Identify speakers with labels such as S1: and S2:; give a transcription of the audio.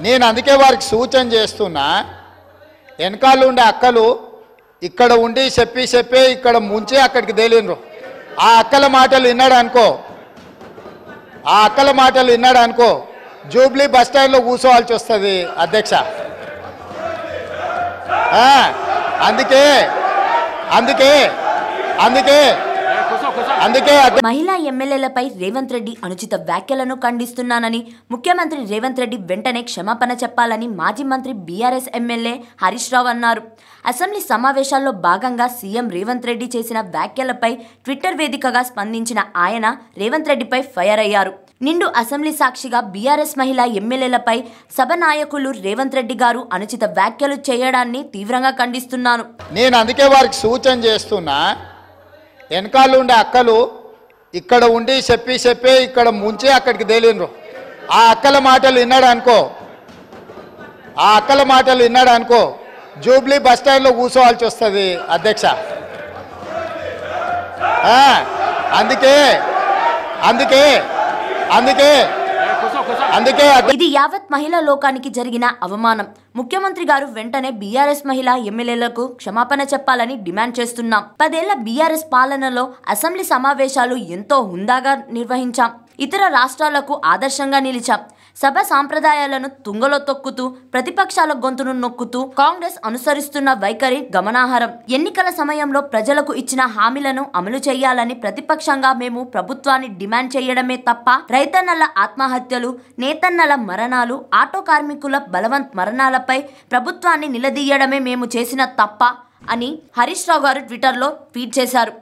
S1: నేను అందుకే వారికి సూచన చేస్తున్నా, వెనకాల ఉండే అక్కలు ఇక్కడ ఉండి చెప్పి ఇక్కడ ముంచి అక్కడికి తేలినరు. ఆ అక్కల మాటలు విన్నాడు అనుకో జూబ్లీ బస్ స్టాండ్లో కూర్చోవాల్సి వస్తుంది అధ్యక్ష. అందుకే అందుకే అందుకే అందుకే
S2: మహిళా ఎమ్మెల్యేలపై రేవంత్ రెడ్డి అనుచిత వ్యాఖ్యలను ఖండిస్తున్నానని, ముఖ్యమంత్రి రేవంత్ రెడ్డి వెంటనే క్షమాపణ చెప్పాలని మాజీ మంత్రి బీఆర్ఎస్ ఎమ్మెల్యే హరీష్ రావు అన్నారు. అసెంబ్లీ సమావేశాల్లో భాగంగా సీఎం రేవంత్ రెడ్డి చేసిన వ్యాఖ్యలపై ట్విట్టర్ వేదికగా స్పందించిన ఆయన రేవంత్ రెడ్డిపై ఫైర్ అయ్యారు. నిండు అసెంబ్లీ సాక్షిగా బీఆర్ఎస్ మహిళా ఎమ్మెల్యేలపై సభ నాయకులు రేవంత్ రెడ్డి గారు అనుచిత వ్యాఖ్యలు చేయడాన్ని తీవ్రంగా ఖండిస్తున్నాను.
S1: నేను అందుకే వారికి సూచన చేస్తున్నా, వెనకాల ఉండే అక్కలు ఇక్కడ ఉండి చెప్పి ఇక్కడ ముంచి అక్కడికి తేలినరు. ఆ అక్కల మాటలు విన్నాడు అనుకో జూబ్లీ బస్ స్టాండ్లో కూర్చోవాల్సి వస్తుంది అధ్యక్ష. అందుకే అందుకే అందుకే అందుకే
S2: ఇది యావత్ మహిళా లోకానికి జరిగిన అవమానం. ముఖ్యమంత్రి గారు వెంటనే బీఆర్ఎస్ మహిళా ఎమ్మెల్యేలకు క్షమాపణ చెప్పాలని డిమాండ్ చేస్తున్నాం. 10 ఏళ్ల బీఆర్ఎస్ పాలనలో అసెంబ్లీ సమావేశాలు ఎంతో హుందాగా నిర్వహించాం. ఇతర రాష్ట్రాలకు ఆదర్శంగా నిలిచాం. సభ సాంప్రదాయాలను తుంగలో తొక్కుతూ ప్రతిపక్షాల గొంతును నొక్కుతూ కాంగ్రెస్ అనుసరిస్తున్న వైఖరి గమనార్హం. ఎన్నికల సమయంలో ప్రజలకు ఇచ్చిన హామీలను అమలు చేయాలని ప్రతిపక్షంగా మేము ప్రభుత్వాన్ని డిమాండ్ చేయడమే తప్ప రైతన్నల ఆత్మహత్యలు, నేతన్నల మరణాలు, ఆటో కార్మికుల బలవంత్ మరణాలపై ప్రభుత్వాన్ని నిలదీయడమే మేము చేసిన తప్ప అని హరీష్ రావు గారు ట్విట్టర్లో ట్వీట్ చేశారు.